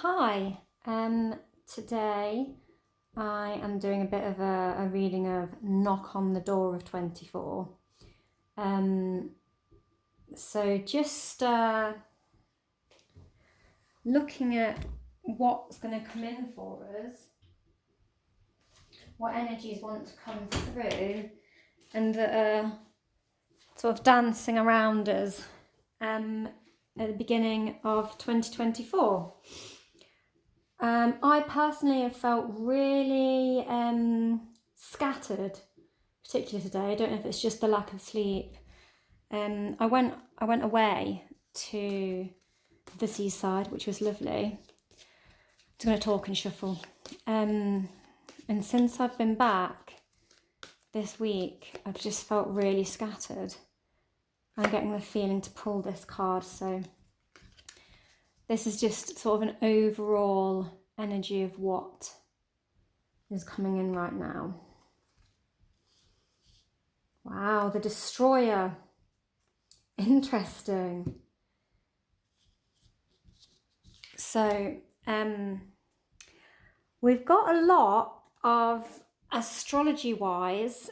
Hi, today I am doing a bit of a reading of Knock on the Door of 24. So just looking at what's going to come in for us, what energies want to come through, and that are sort of dancing around us at the beginning of 2024. I personally have felt really scattered, particularly today. I don't know if it's just the lack of sleep. I went away to the seaside, which was lovely. I'm going to talk and shuffle. And since I've been back this week, I've just felt really scattered. I'm getting the feeling to pull this card, so this is just sort of an overall energy of what is coming in right now. Wow, the Destroyer. Interesting. So, we've got a lot of astrology-wise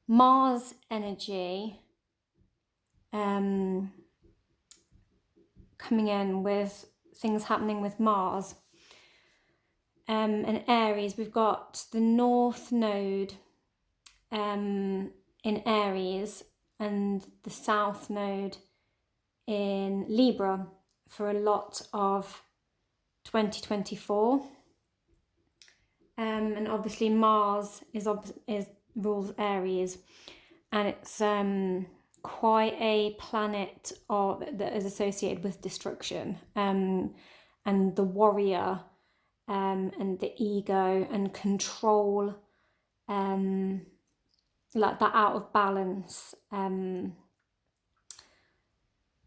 Mars energy coming in with things happening with Mars. And Aries, we've got the North Node in Aries and the South Node in Libra for a lot of 2024. And obviously Mars is rules Aries, and it's quite a planet that is associated with destruction, and the warrior, and the ego and control, like that out of balance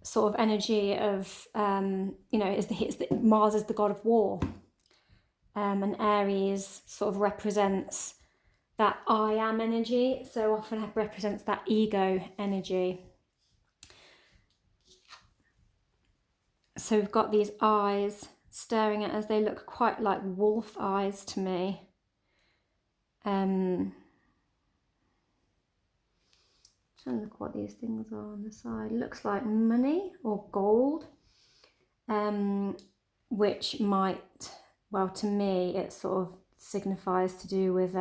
sort of energy of Mars is the god of war, and Aries sort of represents that I am energy, so often it represents that ego energy. So we've got these eyes staring at us. They look quite like wolf eyes to me. Trying to look what these things are on the side. It looks like money or gold, which might, well, to me, it sort of signifies to do with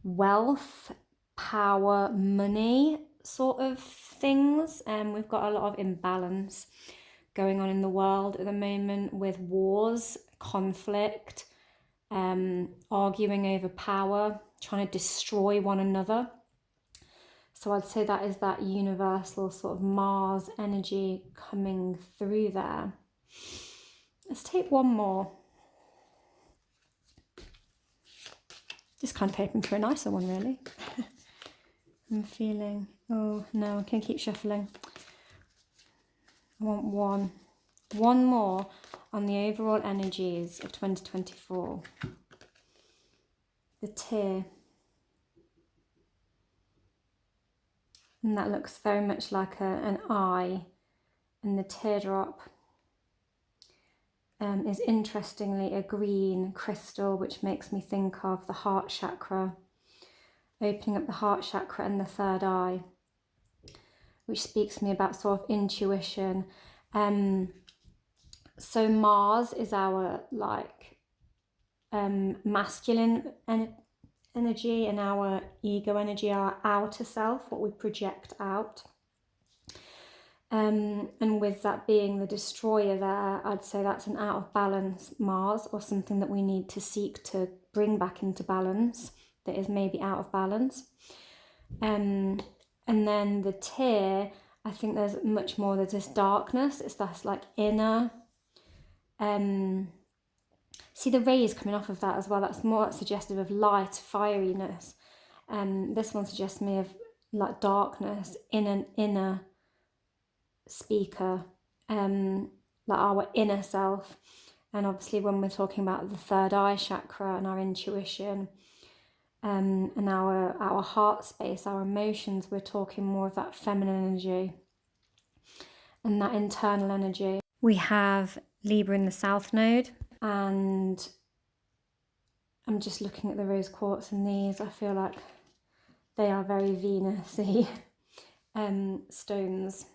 wealth, power, money sort of things. We've got a lot of imbalance going on in the world at the moment with wars, conflict, arguing over power, trying to destroy one another. So I'd say that is that universal sort of Mars energy coming through there. Let's take one more. Just kind of hoping for a nicer one, really. I'm feeling, oh no, I can keep shuffling. I want one more on the overall energies of 2024. The tear. And that looks very much like an eye, and the teardrop is interestingly a green crystal, which makes me think of the heart chakra, opening up the heart chakra and the third eye, which speaks to me about sort of intuition. So Mars is our masculine energy, and our ego energy, our outer self, what we project out. And with that being the destroyer there, I'd say that's an out of balance Mars, or something that we need to seek to bring back into balance, that is maybe out of balance. And then the tear, I think there's much more, there's this darkness, it's that like inner, see the rays coming off of that as well, that's more suggestive of light, fieriness. This one suggests me of like darkness in an inner speaker, like our inner self. And obviously when we're talking about the third eye chakra and our intuition, and our heart space, our emotions, we're talking more of that feminine energy and that internal energy. We have Libra in the South Node, and I'm just looking at the rose quartz in these. I feel like they are very Venus-y stones,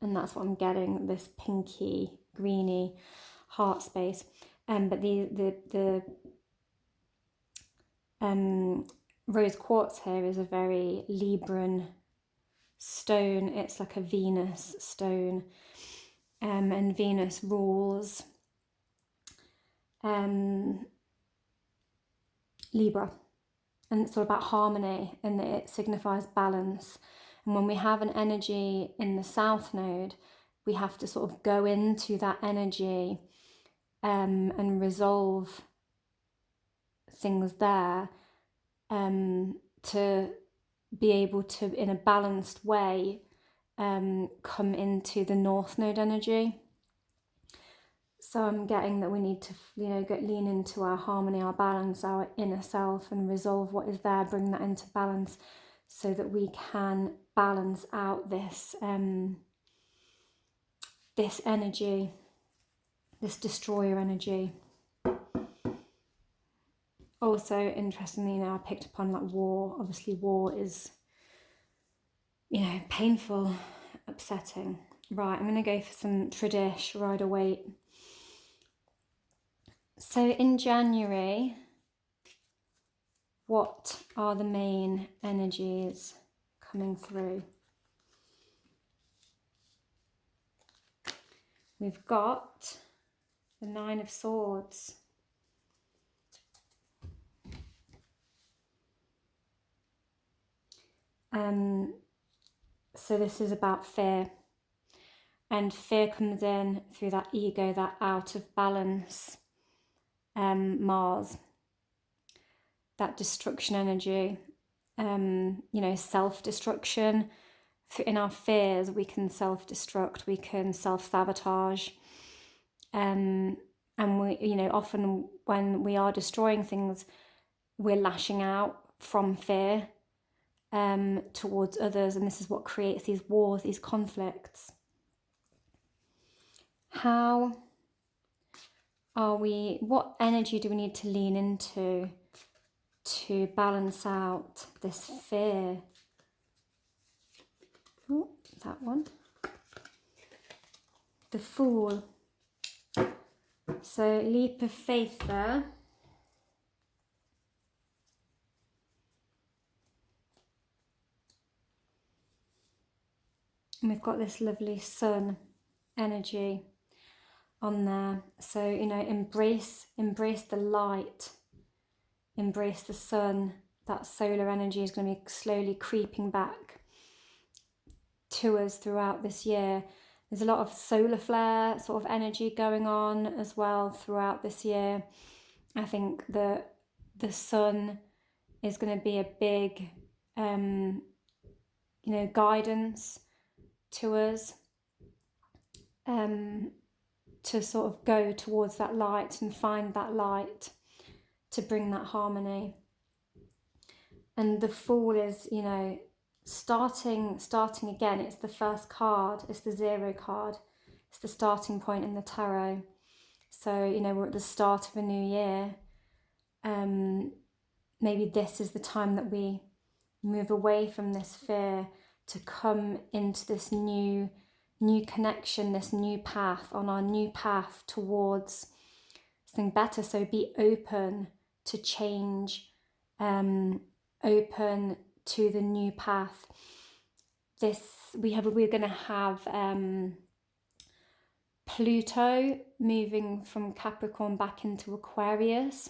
and that's what I'm getting, this pinky, greeny heart space. But the rose quartz here is a very Libran stone. It's like a Venus stone, and Venus rules Libra, and it's all about harmony, and it signifies balance. And when we have an energy in the South Node, we have to sort of go into that energy and resolve things there, to be able to, in a balanced way, come into the North Node energy. So I'm getting that we need to, lean into our harmony, our balance, our inner self, and resolve what is there, bring that into balance, so that we can balance out this this energy, this destroyer energy. Also, interestingly, I picked up on like war. Obviously, war is, painful, upsetting. Right, I'm going to go for some Tradish, Rider-Waite. So in January, what are the main energies coming through? We've got the Nine of Swords. So this is about fear. And fear comes in through that ego, that out of balance, Mars, that destruction energy, self-destruction. In our fears, we can self-destruct, we can self-sabotage. And we, often when we are destroying things, we're lashing out from fear towards others, and this is what creates these wars, these conflicts. What energy do we need to lean into to balance out this fear? Oh, that one. The Fool. So leap of faith there. And we've got this lovely sun energy on there. So, embrace the light, embrace the sun. That solar energy is going to be slowly creeping back to us throughout this year. There's a lot of solar flare sort of energy going on as well throughout this year. I think that the sun is going to be a big, guidance to us, to sort of go towards that light and find that light to bring that harmony. And the Fool is, starting again. It's the first card, it's the 0 card, it's the starting point in the tarot. So, we're at the start of a new year. Maybe this is the time that we move away from this fear to come into this new connection, this new path, on our new path towards something better. So be open to change, open to the new path. We're going to have Pluto moving from Capricorn back into Aquarius,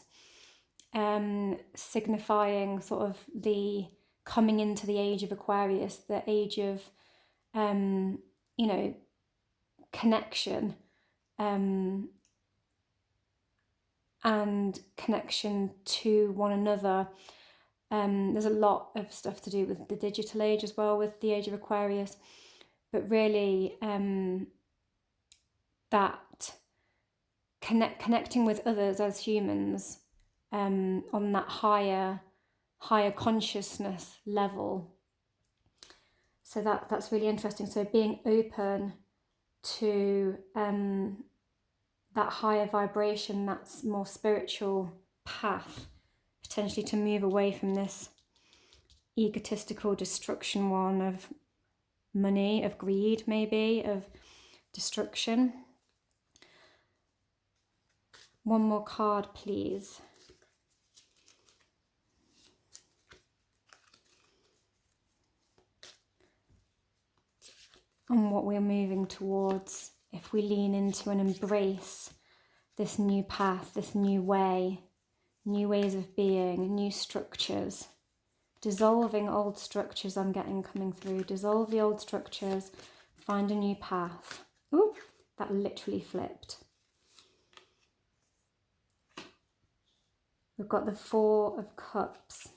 signifying sort of the coming into the age of Aquarius, the age of connection, and connection to one another. There's a lot of stuff to do with the digital age as well, with the age of Aquarius, but really that connecting with others as humans, on that higher consciousness level. So that's really interesting. So being open to that higher vibration, that's more spiritual path, potentially to move away from this egotistical destruction one of money, of greed, maybe, of destruction. One more card, please. And what we're moving towards if we lean into and embrace this new path, this new way, new ways of being, new structures. Dissolving old structures I'm getting coming through. Dissolve the old structures, find a new path. Ooh, that literally flipped. We've got the Four of Cups.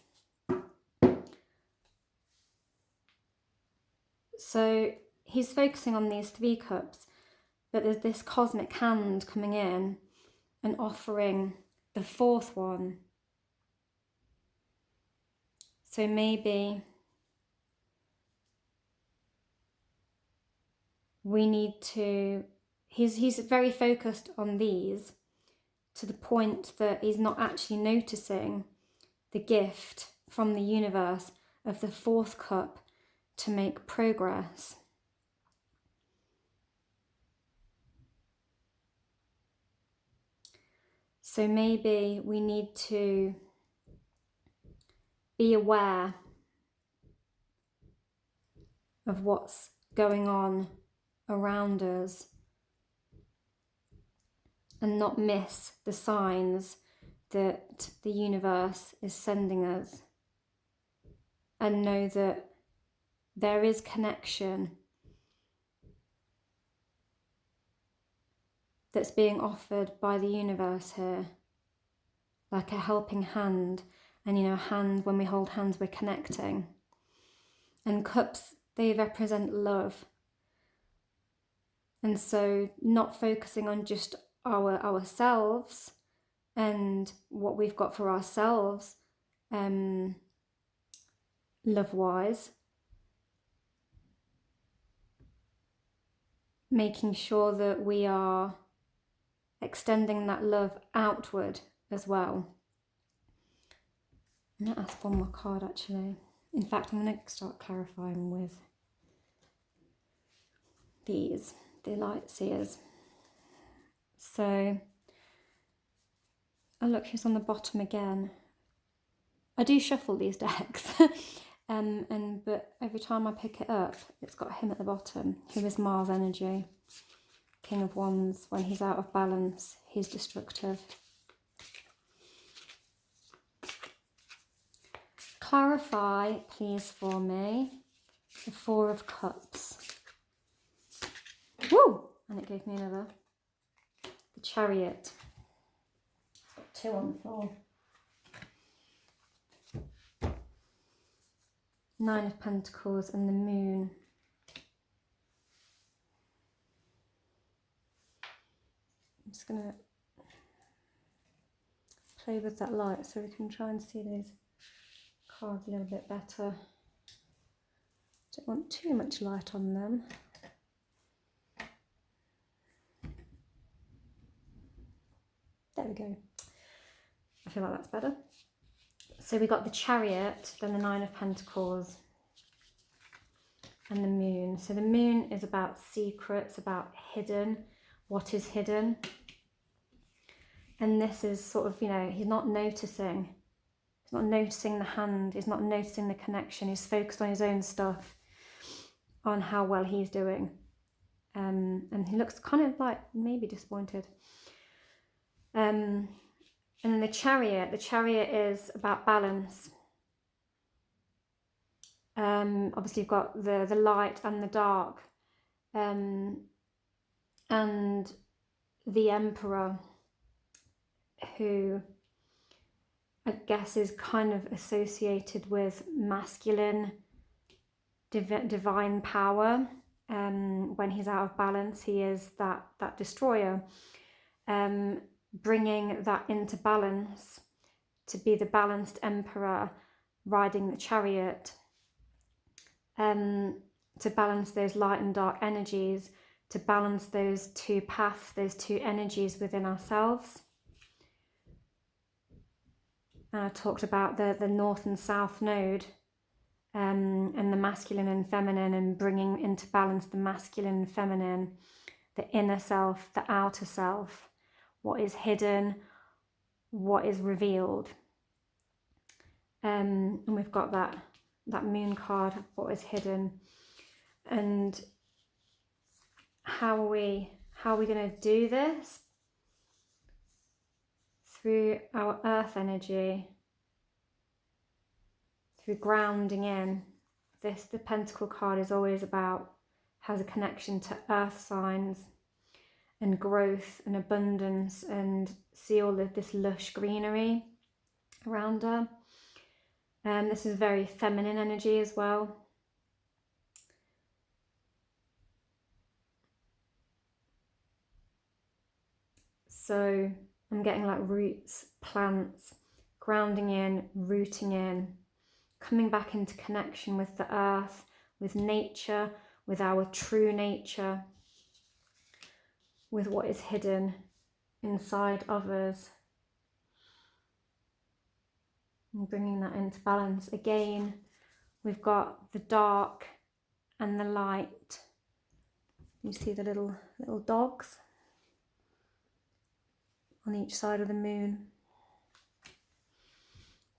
So he's focusing on these 3 cups, but there's this cosmic hand coming in and offering the 4th one. So maybe we need to, he's very focused on these to the point that he's not actually noticing the gift from the universe of the 4th cup to make progress. So maybe we need to be aware of what's going on around us and not miss the signs that the universe is sending us, and know that there is connection that's being offered by the universe here, like a helping hand. And a hand, when we hold hands, we're connecting. And cups, they represent love. And so not focusing on just ourselves and what we've got for ourselves, love-wise, making sure that we are extending that love outward as well. I'm going to ask one more card, actually. In fact, I'm going to start clarifying with these, the light seers. So, oh look, who's on the bottom again. I do shuffle these decks, but every time I pick it up, it's got him at the bottom, who is Mars energy. King of Wands. When he's out of balance, he's destructive. Clarify, please, for me, the Four of Cups. Woo! And it gave me another. The Chariot. Got 2 on the floor. 9 of Pentacles and the Moon. I'm just going to play with that light so we can try and see those cards a little bit better. Don't want too much light on them. There we go. I feel like that's better. So we got the Chariot, then the 9 of Pentacles, and the Moon. So the Moon is about secrets, about hidden, what is hidden. And this is sort of, he's not noticing. He's not noticing the hand. He's not noticing the connection. He's focused on his own stuff, on how well he's doing. And he looks kind of like maybe disappointed. And then the Chariot is about balance. Obviously you've got the light and the dark. And the Emperor, who I guess is kind of associated with masculine divine power. When he's out of balance, he is that destroyer. Bringing that into balance, to be the balanced Emperor riding the Chariot, to balance those light and dark energies, to balance those two paths, those two energies within ourselves. And I talked about the north and south node, and the masculine and feminine, and bringing into balance the masculine and feminine, the inner self, the outer self, what is hidden, what is revealed. And we've got that moon card, what is hidden. And how are we going to do this? Through our earth energy, through grounding in. The Pentacle card is always has a connection to earth signs and growth and abundance, and see all of this lush greenery around her. And this is very feminine energy as well. So I'm getting like roots, plants, grounding in, rooting in, coming back into connection with the earth, with nature, with our true nature, with what is hidden inside of us. And bringing that into balance. Again, we've got the dark and the light. You see the little dogs on each side of the moon.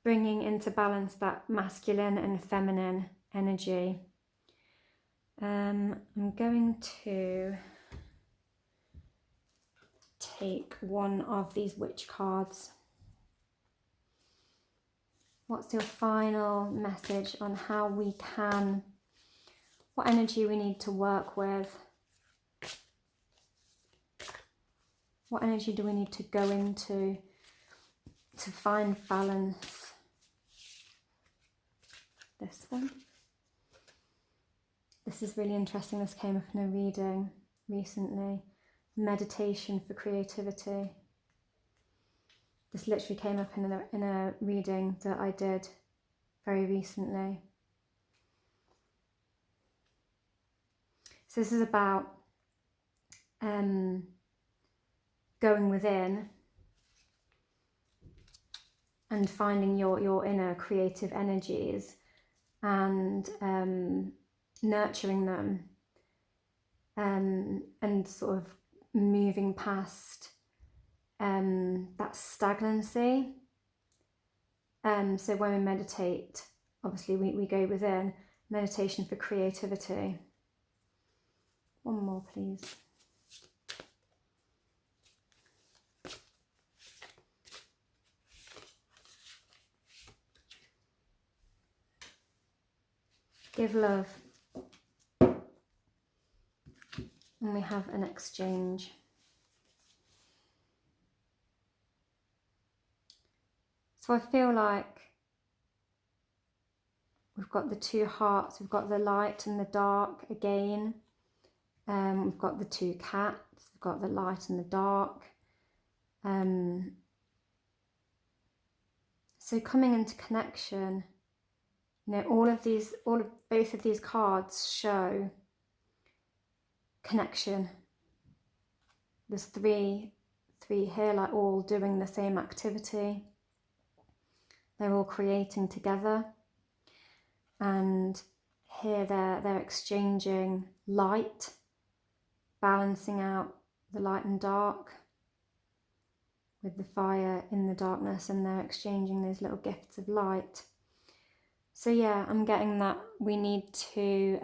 Bringing into balance that masculine and feminine energy. I'm going to take one of these witch cards. What's your final message on how we can, what energy we need to work with? What energy do we need to go into to find balance? This one. This is really interesting. This came up in a reading recently. Meditation for creativity. This literally came up in a reading that I did very recently. So this is about going within and finding your inner creative energies and nurturing them, and sort of moving past that stagnancy. So when we meditate, obviously we go within. Meditation for creativity. One more, please. Give love. And we have an exchange. So I feel like we've got the two hearts, we've got the light and the dark again. We've got the two cats, we've got the light and the dark. So coming into connection, both of these cards show connection. There's three here, like all doing the same activity. They're all creating together, and here they're exchanging light, balancing out the light and dark with the fire in the darkness, and they're exchanging those little gifts of light. So yeah, I'm getting that we need to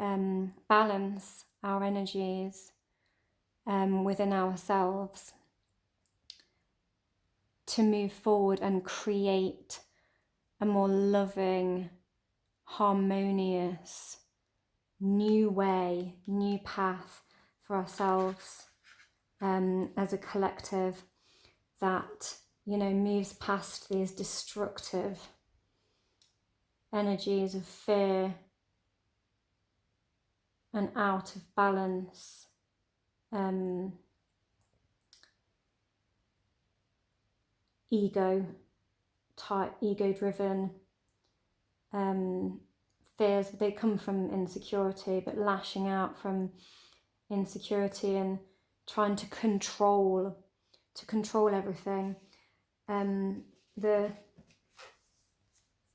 balance our energies within ourselves to move forward and create a more loving, harmonious, new way, new path for ourselves as a collective that, moves past these destructive energies of fear and out of balance, ego-driven fears. They come from insecurity, but lashing out from insecurity and trying to control everything.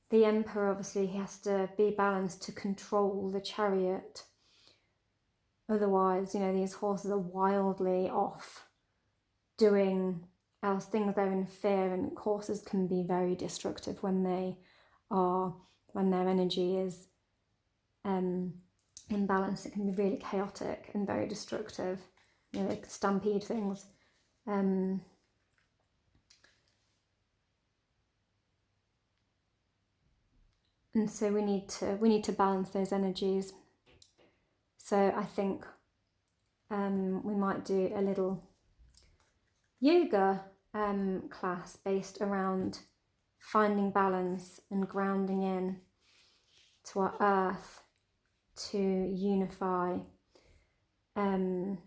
The emperor, obviously, he has to be balanced to control the chariot. Otherwise, these horses are wildly off doing else things. They're in fear, and horses can be very destructive when their energy is imbalance. It can be really chaotic and very destructive. They can stampede things. And so we need to balance those energies. So I think we might do a little yoga class based around finding balance and grounding in to our earth, to unify and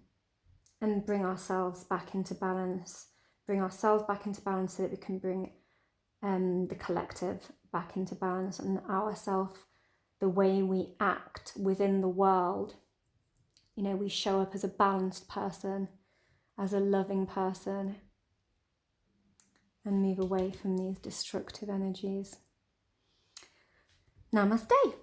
bring ourselves back into balance. Bring ourselves back into balance so that we can bring the collective back into balance, and ourself, the way we act within the world. We show up as a balanced person, as a loving person, and move away from these destructive energies. Namaste.